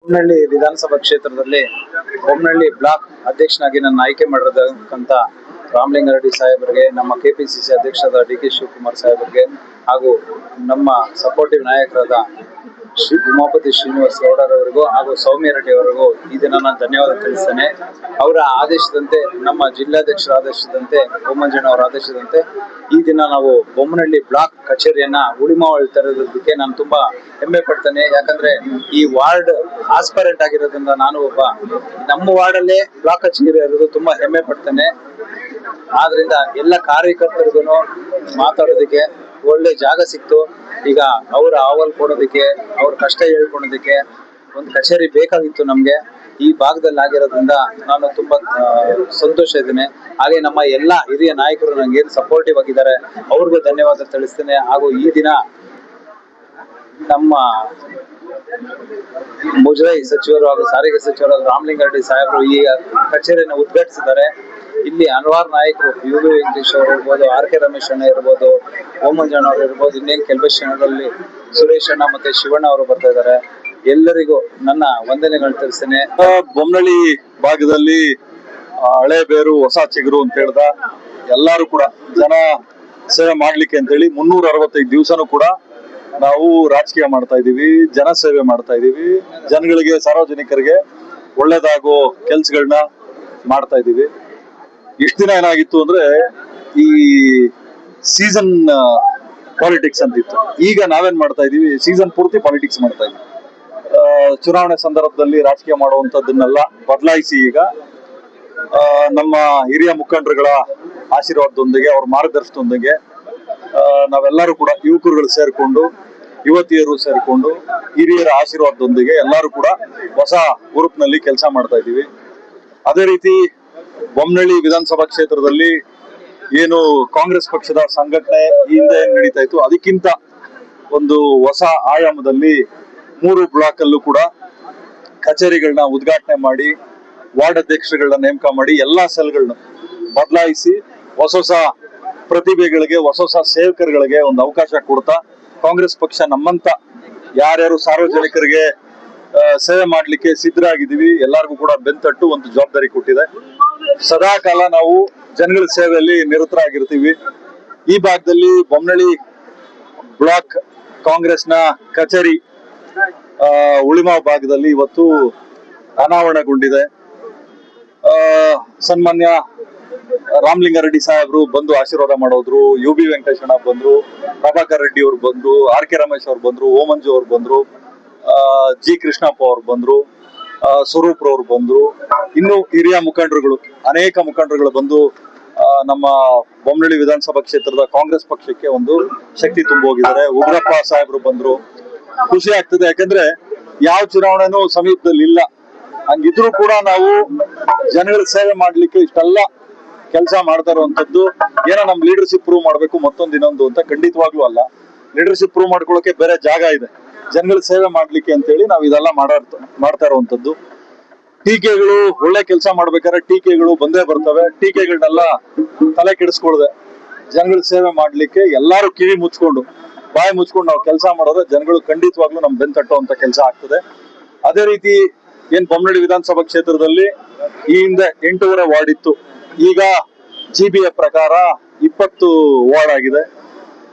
ಬೊಮ್ಮನಹಳ್ಳಿ ವಿಧಾನಸಭಾ ಕ್ಷೇತ್ರದಲ್ಲಿ ಬೊಮ್ಮನಹಳ್ಳಿ ಬ್ಲಾಕ್ ಅಧ್ಯಕ್ಷನಾಗಿ ನನ್ನ ಆಯ್ಕೆ ಮಾಡಿರತಕ್ಕಂಥ ರಾಮಲಿಂಗಾರೆಡ್ಡಿ ಸಾಹೇಬರಿಗೆ, ನಮ್ಮ ಕೆಪಿಸಿಸಿ ಅಧ್ಯಕ್ಷರಾದ ಡಿ.ಕೆ. ಶಿವಕುಮಾರ್ ಸಾಹೇಬರಿಗೆ ಹಾಗೂ ನಮ್ಮ ಸಪೋರ್ಟಿವ್ ನಾಯಕರಾದ ಉಮಾಪತಿ ಶ್ರೀನಿವಾಸ್ ಗೌಡರವರಿಗೂ ಹಾಗೂ ಸೌಮ್ಯ ರೆಡ್ಡಿ ಅವರಿಗೂ ಈ ದಿನ ನಾನು ಧನ್ಯವಾದ ತಿಳಿಸ್ತೇನೆ. ಅವರ ಆದೇಶದಂತೆ, ನಮ್ಮ ಜಿಲ್ಲಾಧ್ಯಕ್ಷರ ಆದೇಶದಂತೆ, ಬೊಮ್ಮಂಜಣ್ಣವರ ಆದೇಶದಂತೆ ಈ ದಿನ ನಾವು ಬೊಮ್ಮನಹಳ್ಳಿ ಬ್ಲಾಕ್ ಕಚೇರಿಯನ್ನ ಉಳಿಮಾವಳಿ ತರೋದಕ್ಕೆ ನಾನು ತುಂಬಾ ಹೆಮ್ಮೆ ಪಡ್ತೇನೆ. ಯಾಕಂದ್ರೆ ಈ ವಾರ್ಡ್ ಆಸ್ಪರೆಂಟ್ ಆಗಿರೋದ್ರಿಂದ ನಾನು ಒಬ್ಬ ನಮ್ಮ ವಾರ್ಡ್ ಅಲ್ಲೇ ಬ್ಲಾಕ್ ಕಚೇರಿ ಇರೋದು ತುಂಬಾ ಹೆಮ್ಮೆ ಪಡ್ತೇನೆ. ಆದ್ರಿಂದ ಎಲ್ಲ ಕಾರ್ಯಕರ್ತರಿಗೂ ಮಾತಾಡೋದಕ್ಕೆ ಒಳ್ಳೆ ಜಾಗ ಸಿಕ್ತು. ಈಗ ಅವರ ಅಹವಾಲು ಕೊಡೋದಕ್ಕೆ, ಅವ್ರ ಕಷ್ಟ ಹೇಳ್ಕೊಳೋದಕ್ಕೆ ಒಂದು ಕಚೇರಿ ಬೇಕಾಗಿತ್ತು ನಮ್ಗೆ. ಈ ಭಾಗದಲ್ಲಿ ಆಗಿರೋದ್ರಿಂದ ನಾನು ತುಂಬಾ ಸಂತೋಷ ಇದ್ದೇನೆ. ಹಾಗೆ ನಮ್ಮ ಎಲ್ಲ ಹಿರಿಯ ನಾಯಕರು ನಂಗೆ ಏನು ಸಪೋರ್ಟಿವ್ ಆಗಿದ್ದಾರೆ ಅವ್ರಿಗೂ ಧನ್ಯವಾದ ತಿಳಿಸ್ತೇನೆ. ಹಾಗೂ ಈ ದಿನ ನಮ್ಮ ಮುಜರಾಯಿ ಸಚಿವರು ಹಾಗೂ ಸಾರಿಗೆ ಸಚಿವರಾದ ರಾಮಲಿಂಗಾರೆಡ್ಡಿ ಸಾಹೇಬರು ಈ ಕಚೇರಿಯನ್ನು ಉದ್ಘಾಟಿಸಿದ್ದಾರೆ. ಇಲ್ಲಿ ಹಲವಾರು ನಾಯಕರು, ಯು ಬಿ ವೆಂಕಟೇಶ್ ಅವರು ಇರ್ಬೋದು, ಆರ್.ಕೆ. ರಮೇಶ್ ಅಣ್ಣ ಇರ್ಬೋದು, ಓಮಂಜಣ್ಣ ಅವರು ಇರ್ಬೋದು, ಇನ್ನೇನು ಕೆಲವೇ ಕ್ಷಣಗಳಲ್ಲಿ ಸುರೇಶ್ ಅಣ್ಣ ಮತ್ತೆ ಶಿವಣ್ಣ ಅವರು ಬರ್ತಾ ಇದ್ದಾರೆ. ಎಲ್ಲರಿಗೂ ನನ್ನ ವಂದನೆಗಳು ತಿಳಿಸ್ತೇನೆ. ಬೊಮ್ಮನಹಳ್ಳಿ ಭಾಗದಲ್ಲಿ ಹಳೆ ಬೇರು ಹೊಸ ಚಿಗುರು ಅಂತ ಹೇಳ್ದ ಎಲ್ಲಾರು ಕೂಡ ಜನ ಸೇವೆ ಮಾಡ್ಲಿಕ್ಕೆ ಅಂತೇಳಿ 365 ದಿವಸನೂ ಕೂಡ ನಾವು ರಾಜಕೀಯ ಮಾಡ್ತಾ ಇದೀವಿ, ಜನ ಸೇವೆ ಮಾಡ್ತಾ ಇದೀವಿ, ಜನಗಳಿಗೆ, ಸಾರ್ವಜನಿಕರಿಗೆ ಒಳ್ಳೇದಾಗೋ ಕೆಲ್ಸಗಳನ್ನ ಮಾಡ್ತಾ ಇದೀವಿ. ಇಷ್ಟ ದಿನ ಏನಾಗಿತ್ತು ಅಂದ್ರೆ ಈ ಸೀಸನ್ ಪಾಲಿಟಿಕ್ಸ್ ಅಂತಿತ್ತು. ಈಗ ನಾವೇನ್ ಮಾಡ್ತಾ ಇದೀವಿ, ಸೀಸನ್ ಪೂರ್ತಿ ಪಾಲಿಟಿಕ್ಸ್ ಮಾಡ್ತಾ ಇದೀವಿ. ಚುನಾವಣೆ ಸಂದರ್ಭದಲ್ಲಿ ರಾಜಕೀಯ ಮಾಡುವಂತದ್ದನ್ನೆಲ್ಲ ಬದಲಾಯಿಸಿ ಈಗ ನಮ್ಮ ಹಿರಿಯ ಮುಖಂಡರುಗಳ ಆಶೀರ್ವಾದದೊಂದಿಗೆ, ಅವ್ರ ಮಾರ್ಗದರ್ಶನದೊಂದಿಗೆ ನಾವೆಲ್ಲರೂ ಕೂಡ ಯುವಕರುಗಳು ಸೇರ್ಕೊಂಡು, ಯುವತಿಯರು ಸೇರ್ಕೊಂಡು, ಹಿರಿಯರ ಆಶೀರ್ವಾದದೊಂದಿಗೆ ಎಲ್ಲರೂ ಕೂಡ ಹೊಸ ಗ್ರೂಪ್ನಲ್ಲಿ ಕೆಲಸ ಮಾಡ್ತಾ ಇದೀವಿ. ಅದೇ ರೀತಿ ಬೊಮ್ಮನಹಳ್ಳಿ ವಿಧಾನಸಭಾ ಕ್ಷೇತ್ರದಲ್ಲಿ ಏನು ಕಾಂಗ್ರೆಸ್ ಪಕ್ಷದ ಸಂಘಟನೆ ಈ ಹಿಂದೆ ಏನ್ ನಡೀತಾ ಇತ್ತು, ಅದಕ್ಕಿಂತ ಒಂದು ಹೊಸ ಆಯಾಮದಲ್ಲಿ 3 ಬ್ಲಾಕ್ ಅಲ್ಲೂ ಕೂಡ ಕಚೇರಿಗಳನ್ನ ಉದ್ಘಾಟನೆ ಮಾಡಿ, ವಾರ್ಡ್ ಅಧ್ಯಕ್ಷರುಗಳನ್ನ ನೇಮಕ ಮಾಡಿ, ಎಲ್ಲಾ ಸೆಲ್ಗಳನ್ನ ಬದಲಾಯಿಸಿ ಹೊಸ ಹೊಸ ಪ್ರತಿಭೆಗಳಿಗೆ, ಹೊಸ ಹೊಸ ಸೇವಕರುಗಳಿಗೆ ಒಂದು ಅವಕಾಶ ಕೊಡ್ತಾ, ಕಾಂಗ್ರೆಸ್ ಪಕ್ಷ ನಮ್ಮಂತ ಯಾರ್ಯಾರು ಸಾರ್ವಜನಿಕರಿಗೆ ಸೇವೆ ಮಾಡ್ಲಿಕ್ಕೆ ಸಿದ್ಧರಾಗಿದ್ದೀವಿ ಎಲ್ಲರಿಗೂ ಕೂಡ ಬೆಂತಟ್ಟು ಒಂದು ಜವಾಬ್ದಾರಿ ಕೊಟ್ಟಿದೆ. ಸದಾ ಕಾಲ ನಾವು ಜನಗಳ ಸೇವೆಯಲ್ಲಿ ನಿರತರಾಗಿರ್ತೀವಿ. ಈ ಭಾಗದಲ್ಲಿ ಬೊಮ್ಮನಹಳ್ಳಿ ಬ್ಲಾಕ್ ಕಾಂಗ್ರೆಸ್ನ ಕಚೇರಿ ಉಳಿಮಾವ್ ಭಾಗದಲ್ಲಿ ಇವತ್ತು ಅನಾವರಣಗೊಂಡಿದೆ. ಸನ್ಮಾನ್ಯ ರಾಮಲಿಂಗಾರೆಡ್ಡಿ ಸಾಹೇಬ್ರು ಬಂದು ಆಶೀರ್ವಾದ ಮಾಡೋದ್ರು, ಯು ಬಿ ವೆಂಕಟೇಶಣ್ಣ ಬಂದ್ರು, ಪ್ರಭಾಕರ್ ರೆಡ್ಡಿ ಅವ್ರು ಬಂದ್ರು, ಆರ್.ಕೆ. ರಮೇಶ್ ಅವ್ರು ಬಂದ್ರು, ಓಮಂಜು ಅವ್ರು ಬಂದ್ರು, ಜಿ ಕೃಷ್ಣಪ್ಪ ಅವ್ರು ಬಂದ್ರು, ಸ್ವರೂಪ್ ಅವ್ರು ಬಂದ್ರು, ಇನ್ನು ಹಿರಿಯ ಮುಖಂಡರುಗಳು, ಅನೇಕ ಮುಖಂಡರುಗಳು ಬಂದು ನಮ್ಮ ಬೊಮ್ಮನಹಳ್ಳಿ ವಿಧಾನಸಭಾ ಕ್ಷೇತ್ರದ ಕಾಂಗ್ರೆಸ್ ಪಕ್ಷಕ್ಕೆ ಒಂದು ಶಕ್ತಿ ತುಂಬೋಗಿದ್ದಾರೆ. ಉಗ್ರಪ್ಪ ಸಾಹೇಬ್ರು ಬಂದ್ರು. ಖುಷಿ ಆಗ್ತದೆ, ಯಾಕಂದ್ರೆ ಯಾವ ಚುನಾವಣೆನೂ ಸಮೀಪದಲ್ಲಿ ಇಲ್ಲ. ಹಂಗಿದ್ರು ಕೂಡ ನಾವು ಜನಗಳ ಸೇವೆ ಮಾಡ್ಲಿಕ್ಕೆ ಇಷ್ಟೆಲ್ಲ ಕೆಲಸ ಮಾಡ್ತಾ ಇರುವಂತದ್ದು ಏನೋ ನಮ್ ಲೀಡರ್ಶಿಪ್ ಪ್ರೂವ್ ಮಾಡ್ಬೇಕು ಮತ್ತೊಂದು ಇನ್ನೊಂದು ಅಂತ ಖಂಡಿತವಾಗ್ಲೂ ಅಲ್ಲ. ಲೀಡರ್ಶಿಪ್ ಪ್ರೂವ್ ಮಾಡ್ಕೊಳ್ಳೋಕೆ ಬೇರೆ ಜಾಗ ಇದೆ, ಜನಗಳ ಸೇವೆ ಮಾಡ್ಲಿಕ್ಕೆ ಅಂತೇಳಿ ನಾವು ಇದೆಲ್ಲ ಮಾಡ್ತಾ ಇರುವಂತದ್ದು. ಟೀಕೆಗಳು, ಒಳ್ಳೆ ಕೆಲಸ ಮಾಡ್ಬೇಕಾದ್ರೆ ಟೀಕೆಗಳು ಬಂದೇ ಬರ್ತವೆ. ಟೀಕೆಗಳನ್ನೆಲ್ಲ ತಲೆ ಕೆಡಿಸ್ಕೊಳ್ದೆ ಜನಗಳ ಸೇವೆ ಮಾಡ್ಲಿಕ್ಕೆ ಎಲ್ಲಾರು ಕಿವಿ ಮುಚ್ಕೊಂಡು, ಬಾಯಿ ಮುಚ್ಕೊಂಡು ನಾವು ಕೆಲಸ ಮಾಡೋದ್ರೆ ಜನಗಳು ಖಂಡಿತವಾಗ್ಲೂ ನಮ್ ಬೆಂತಟ್ಟುವಂತ ಕೆಲಸ ಆಗ್ತದೆ. ಅದೇ ರೀತಿ ಏನ್ ಬೊಮ್ಮನಹಳ್ಳಿ ವಿಧಾನಸಭಾ ಕ್ಷೇತ್ರದಲ್ಲಿ ಈ ಹಿಂದೆ 8.5 ವಾರ್ಡ್ ಇತ್ತು, ಈಗ GBA ಪ್ರಕಾರ 20 ವಾರ್ಡ್ ಆಗಿದೆ.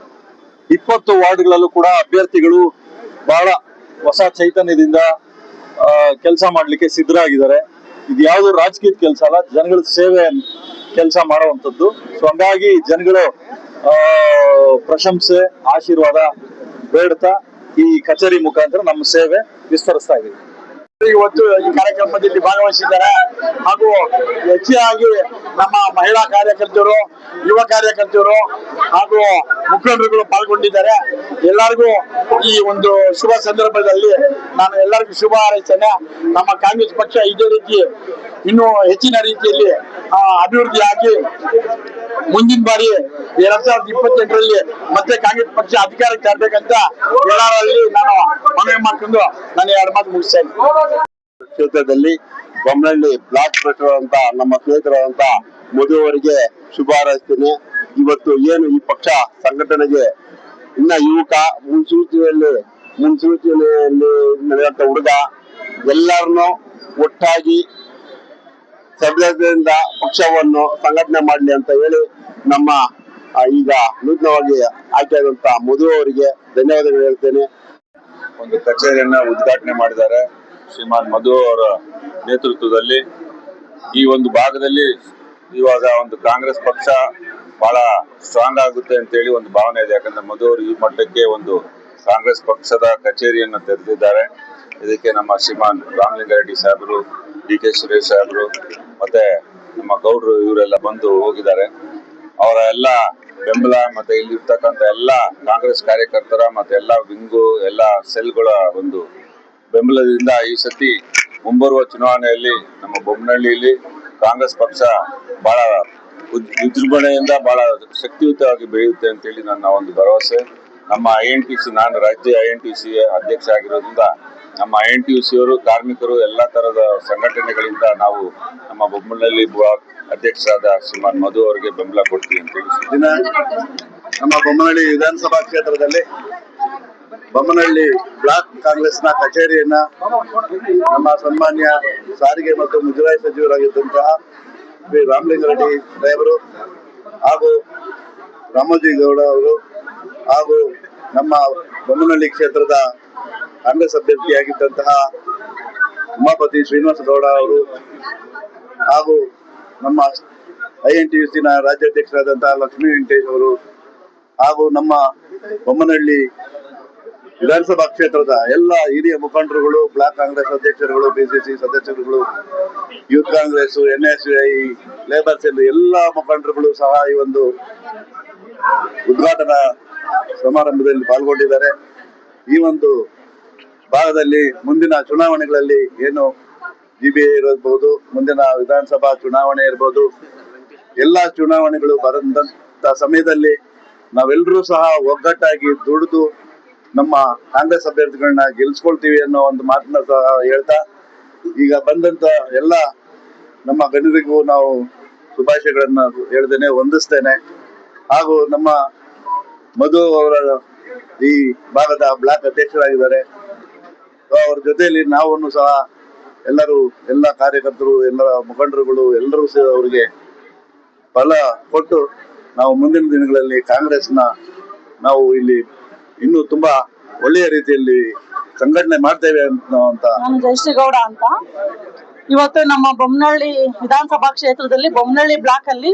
20 ವಾರ್ಡ್ಗಳಲ್ಲೂ ಕೂಡ ಅಭ್ಯರ್ಥಿಗಳು ಬಹಳ ಹೊಸ ಚೈತನ್ಯದಿಂದ ಕೆಲಸ ಮಾಡ್ಲಿಕ್ಕೆ ಸಿದ್ಧರಾಗಿದ್ದಾರೆ. ಇದು ಯಾವುದು ರಾಜಕೀಯದ ಕೆಲಸ ಅಲ್ಲ, ಜನಗಳ ಸೇವೆ ಕೆಲಸ ಮಾಡುವಂತದ್ದು. ಸೊ ಹಂಗಾಗಿ ಜನಗಳು ಪ್ರಶಂಸೆ, ಆಶೀರ್ವಾದ ಬೇಡ್ತಾ ಈ ಕಚೇರಿ ಮುಖಾಂತರ ನಮ್ಮ ಸೇವೆ ವಿಸ್ತರಿಸ್ತಾ ಇದೀವಿ. ಇವತ್ತು ಈ ಕಾರ್ಯಕ್ರಮದಲ್ಲಿ ಭಾಗವಹಿಸಿದ್ದಾರೆ. ಹಾಗೂ ಹೆಚ್ಚಾಗಿ ನಮ್ಮ ಮಹಿಳಾ ಕಾರ್ಯಕರ್ತರು, ಯುವ ಕಾರ್ಯಕರ್ತರು ಹಾಗೂ ಮುಖಂಡರುಗಳು ಪಾಲ್ಗೊಂಡಿದ್ದಾರೆ. ಎಲ್ಲರಿಗೂ ಈ ಒಂದು ಶುಭ ಸಂದರ್ಭದಲ್ಲಿ ನಾನು ಎಲ್ಲರಿಗೂ ಶುಭ ಹಾರೈಸ್ತೇನೆ. ನಮ್ಮ ಕಾಂಗ್ರೆಸ್ ಪಕ್ಷ ಇದೇ ರೀತಿ ಇನ್ನೂ ಹೆಚ್ಚಿನ ರೀತಿಯಲ್ಲಿ ಅಭಿವೃದ್ಧಿ ಆಗಿ ಮುಂದಿನ ಬಾರಿ 2028ರಲ್ಲಿ ಮತ್ತೆ ಕಾಂಗ್ರೆಸ್ ಪಕ್ಷ ಅಧಿಕಾರಕ್ಕೆ ತರಬೇಕಂತ ಎಲ್ಲರಲ್ಲಿ ನಾನು ಮನವಿ ಮಾಡ್ಕೊಂಡು ನಾನು 2 ಮಾತು ಮುಗಿಸ್ತೇನೆ. ಕ್ಷೇತ್ರದಲ್ಲಿ ಬೊಮ್ಮನಹಳ್ಳಿ ಬ್ಲಾಕ್ ಪ್ರೆಸಿಡೆಂಟ್ ಅಂತ ನಮ್ಮ ಸ್ನೇಹಿತರಾದಂತ ಮಧು ಅವರಿಗೆ ಶುಭ ಹಾರೈಸ್ತೇನೆ. ಇವತ್ತು ಏನು ಈ ಪಕ್ಷ ಸಂಘಟನೆಗೆ ಇನ್ನ ಯುವಕ ಮುನ್ಸೂಚನೆಯಲ್ಲಿ ನಡೆಯುವಂತ ಹುಡುಗ ಎಲ್ಲರನ್ನು ಒಟ್ಟಾಗಿ ಸಭ್ಯದಿಂದ ಪಕ್ಷವನ್ನು ಸಂಘಟನೆ ಮಾಡಲಿ ಅಂತ ಹೇಳಿ ನಮ್ಮ ಈಗ ನೂತನವಾಗಿ ಆಯ್ಕೆಯಾದಂತ ಮಧು ಅವರಿಗೆ ಧನ್ಯವಾದಗಳು ಹೇಳ್ತೇನೆ. ಒಂದು ಕಚೇರಿಯನ್ನ ಉದ್ಘಾಟನೆ ಮಾಡಿದ್ದಾರೆ ಶ್ರೀಮಾನ್ ಮಧು ಅವರ ನೇತೃತ್ವದಲ್ಲಿ. ಈ ಒಂದು ಭಾಗದಲ್ಲಿ ಇವಾಗ ಒಂದು ಕಾಂಗ್ರೆಸ್ ಪಕ್ಷ ಬಹಳ ಸ್ಟ್ರಾಂಗ್ ಆಗುತ್ತೆ ಅಂತ ಹೇಳಿ ಒಂದು ಭಾವನೆ ಇದೆ. ಯಾಕಂದ್ರೆ ಮಧು ಅವರು ಈ ಮಟ್ಟಕ್ಕೆ ಒಂದು ಕಾಂಗ್ರೆಸ್ ಪಕ್ಷದ ಕಚೇರಿಯನ್ನು ತೆರೆದಿದ್ದಾರೆ. ಇದಕ್ಕೆ ನಮ್ಮ ಶ್ರೀಮಾನ್ ರಾಮಲಿಂಗಾರೆಡ್ಡಿ ಸಾಹೇಬರು, ಡಿ ಕೆ ಸುರೇಶ್ ಸಾಹೇಬರು ಮತ್ತೆ ನಮ್ಮ ಗೌಡ್ರು ಇವರೆಲ್ಲ ಬಂದು ಹೋಗಿದ್ದಾರೆ. ಅವರ ಎಲ್ಲ ಬೆಂಬಲ ಮತ್ತೆ ಇಲ್ಲಿರ್ತಕ್ಕಂಥ ಎಲ್ಲ ಕಾಂಗ್ರೆಸ್ ಕಾರ್ಯಕರ್ತರ ಮತ್ತೆ ಎಲ್ಲ ವಿಂಗು ಎಲ್ಲ ಸೆಲ್ಗಳ ಒಂದು ಬೆಂಬಲದಿಂದ ಈ ಸತಿ ಮುಂಬರುವ ಚುನಾವಣೆಯಲ್ಲಿ ನಮ್ಮ ಬೊಮ್ಮನಹಳ್ಳಿಯಲ್ಲಿ ಕಾಂಗ್ರೆಸ್ ಪಕ್ಷ ಬಹಳ ವಿಜೃಂಭಣೆಯಿಂದ ಬಹಳ ಶಕ್ತಿಯುತವಾಗಿ ಬೆಳೆಯುತ್ತೆ ಅಂತೇಳಿ ನನ್ನ ಒಂದು ಭರವಸೆ. ನಮ್ಮ INTUC, ನಾನು ರಾಜ್ಯ INTUC ಅಧ್ಯಕ್ಷ ಆಗಿರೋದ್ರಿಂದ ನಮ್ಮ INTUC ಅವರು ಕಾರ್ಮಿಕರು ಎಲ್ಲ ತರದ ಸಂಘಟನೆಗಳಿಂದ ನಾವು ನಮ್ಮ ಬೊಮ್ಮನಹಳ್ಳಿ ಬ್ಲಾಕ್ ಅಧ್ಯಕ್ಷರಾದ ಶ್ರೀಮಾನ್ ಮಧು ಅವರಿಗೆ ಬೆಂಬಲ ಕೊಡ್ತೀವಿ ಅಂತ ಹೇಳಿ ದಿನ ನಮ್ಮ ಬೊಮ್ಮನಹಳ್ಳಿ ವಿಧಾನಸಭಾ ಕ್ಷೇತ್ರದಲ್ಲಿ ಬೊಮ್ಮನಹಳ್ಳಿ ಬ್ಲಾಕ್ ಕಾಂಗ್ರೆಸ್ನ ಕಚೇರಿಯನ್ನ ನಮ್ಮ ಸನ್ಮಾನ್ಯ ಸಾರಿಗೆ ಮತ್ತು ಮುಜರಾಯಿ ಸಚಿವರಾಗಿದ್ದಂತಹ ಶ್ರೀ ರಾಮಲಿಂಗಾರೆಡ್ಡಿ ಸಾಹೇಬರು ಹಾಗೂ ರಾಮೋಜಿ ಗೌಡ ಅವರು ಹಾಗೂ ನಮ್ಮ ಬೊಮ್ಮನಹಳ್ಳಿ ಕ್ಷೇತ್ರದ ಕಾಂಗ್ರೆಸ್ ಅಭ್ಯರ್ಥಿಯಾಗಿದ್ದಂತಹ ಉಮಾಪತಿ ಶ್ರೀನಿವಾಸ ಗೌಡ ಅವರು ಹಾಗೂ ನಮ್ಮ INTUC ರಾಜ್ಯಾಧ್ಯಕ್ಷರಾದಂತಹ ಲಕ್ಷ್ಮೀ ವೆಂಕಟೇಶ್ ಅವರು ಹಾಗೂ ನಮ್ಮ ಬೊಮ್ಮನಹಳ್ಳಿ ವಿಧಾನಸಭಾ ಕ್ಷೇತ್ರದ ಎಲ್ಲ ಹಿರಿಯ ಮುಖಂಡರುಗಳು, ಬ್ಲಾಕ್ ಕಾಂಗ್ರೆಸ್ ಅಧ್ಯಕ್ಷರುಗಳು, PCC ಸದಸ್ಯರುಗಳು, youth Congress, NSUI, labour cell ಎಲ್ಲ ಮುಖಂಡರುಗಳು ಸಹ ಈ ಒಂದು ಉದ್ಘಾಟನಾ ಸಮಾರಂಭದಲ್ಲಿ ಪಾಲ್ಗೊಂಡಿದ್ದಾರೆ. ಈ ಒಂದು ಭಾಗದಲ್ಲಿ ಮುಂದಿನ ಚುನಾವಣೆಗಳಲ್ಲಿ ಏನು GBA ಇರಬಹುದು, ಮುಂದಿನ ವಿಧಾನಸಭಾ ಚುನಾವಣೆ ಇರ್ಬೋದು, ಎಲ್ಲಾ ಚುನಾವಣೆಗಳು ಬರಂತ ಸಮಯದಲ್ಲಿ ನಾವೆಲ್ಲರೂ ಸಹ ಒಗ್ಗಟ್ಟಾಗಿ ದುಡಿದು ನಮ್ಮ ಕಾಂಗ್ರೆಸ್ ಅಭ್ಯರ್ಥಿಗಳನ್ನ ಗೆಲ್ಸ್ಕೊಳ್ತೀವಿ ಅನ್ನೋ ಒಂದು ಮಾತನ್ನ ಸಹ ಹೇಳ್ತಾ, ಈಗ ಬಂದಂತ ಎಲ್ಲ ನಮ್ಮ ಗಣ್ಯರಿಗೂ ನಾವು ಶುಭಾಶಯಗಳನ್ನ ಹೇಳ್ತೇನೆ, ವಂದಿಸ್ತೇನೆ. ಹಾಗೂ ನಮ್ಮ ಮಧು ಅವರ ಈ ಭಾಗದ ಬ್ಲಾಕ್ ಅಧ್ಯಕ್ಷರಾಗಿದ್ದಾರೆ. ಅವರ ಜೊತೆಯಲ್ಲಿ ನಾವು ಸಹ ಎಲ್ಲರೂ, ಎಲ್ಲ ಕಾರ್ಯಕರ್ತರು, ಎಲ್ಲ ಮುಖಂಡರುಗಳು ಎಲ್ಲರೂ ಸಹ ಅವರಿಗೆ ಫಲ ಕೊಟ್ಟು ನಾವು ಮುಂದಿನ ದಿನಗಳಲ್ಲಿ ಕಾಂಗ್ರೆಸ್ನ ನಾವು ಇಲ್ಲಿ ಇನ್ನೂ ತುಂಬಾ ಒಳ್ಳೆಯ ರೀತಿಯಲ್ಲಿ ಸಂಘಟನೆ ಮಾಡ್ತೇವೆ ಅಂತ. ನಾನು ಜಯಶ್ರೀಗೌಡ ಅಂತ. ಇವತ್ತು ನಮ್ಮ ಬೊಮ್ಮನಹಳ್ಳಿ ವಿಧಾನಸಭಾ ಕ್ಷೇತ್ರದಲ್ಲಿ ಬೊಮ್ಮನಹಳ್ಳಿ ಬ್ಲಾಕ್ ಅಲ್ಲಿ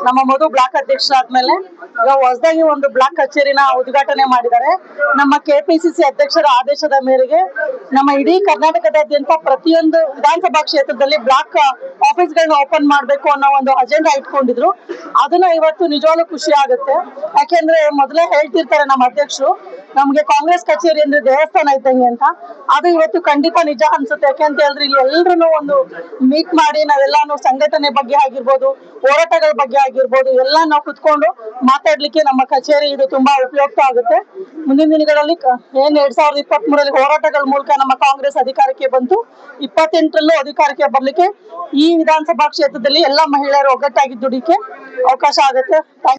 ನಮ್ಮ ಮಧು ಬ್ಲಾಕ್ ಅಧ್ಯಕ್ಷರಾದ್ಮೇಲೆ ಈಗ ಹೊಸದಾಗಿ ಒಂದು ಬ್ಲಾಕ್ ಕಚೇರಿನ ಉದ್ಘಾಟನೆ ಮಾಡಿದ್ದಾರೆ. ನಮ್ಮ KPCC ಅಧ್ಯಕ್ಷರ ಆದೇಶದ ಮೇರೆಗೆ ನಮ್ಮ ಇಡೀ ಕರ್ನಾಟಕದಾದ್ಯಂತ ಪ್ರತಿಯೊಂದು ವಿಧಾನಸಭಾ ಕ್ಷೇತ್ರದಲ್ಲಿ ಬ್ಲಾಕ್ ಆಫೀಸ್ಗಳನ್ನ ಓಪನ್ ಮಾಡ್ಬೇಕು ಅನ್ನೋ ಒಂದು ಅಜೆಂಡಾ ಇಟ್ಕೊಂಡಿದ್ರು. ಅದನ್ನ ಇವತ್ತು ನಿಜವಾಗ್ಲೂ ಖುಷಿ ಆಗುತ್ತೆ. ಯಾಕೆಂದ್ರೆ ಮೊದಲೇ ಹೇಳ್ತಿರ್ತಾರೆ ನಮ್ಮ ಅಧ್ಯಕ್ಷರು, ನಮ್ಗೆ ಕಾಂಗ್ರೆಸ್ ಕಚೇರಿ ಅಂದ್ರೆ ದೇವಸ್ಥಾನ ಇದ್ದಂಗೆ ಅಂತ. ಅದು ಇವತ್ತು ಖಂಡಿತ ನಿಜ ಅನ್ಸುತ್ತೆ. ಯಾಕೆಂತ ಹೇಳಿದ್ರೆ ಇಲ್ಲಿ ಎಲ್ರು ಒಂದು ಮೀಟ್ ಮಾಡಿ ನಾವೆಲ್ಲಾನು ಸಂಘಟನೆ ಬಗ್ಗೆ ಆಗಿರ್ಬೋದು, ಹೋರಾಟಗಳ ಬಗ್ಗೆ ಆಗಿರ್ಬೋದು, ಎಲ್ಲ ನಾವು ಕುತ್ಕೊಂಡು ಮಾತಾಡ್ಲಿಕ್ಕೆ ನಮ್ಮ ಕಚೇರಿ ಇದು ತುಂಬಾ ಉಪಯುಕ್ತ ಆಗುತ್ತೆ. ಮುಂದಿನ ದಿನಗಳಲ್ಲಿ ಏನ್ 2023 ಹೋರಾಟಗಳ ಮೂಲಕ ನಮ್ಮ ಕಾಂಗ್ರೆಸ್ ಅಧಿಕಾರಕ್ಕೆ ಬಂತು, 28ರಲ್ಲೂ ಅಧಿಕಾರಕ್ಕೆ ಬರ್ಲಿಕ್ಕೆ ಈ ವಿಧಾನಸಭಾ ಕ್ಷೇತ್ರದಲ್ಲಿ ಎಲ್ಲಾ ಮಹಿಳೆಯರು ಒಗ್ಗಟ್ಟಾಗಿ ದುಡಿಕೆ ಅವಕಾಶ ಆಗುತ್ತೆ.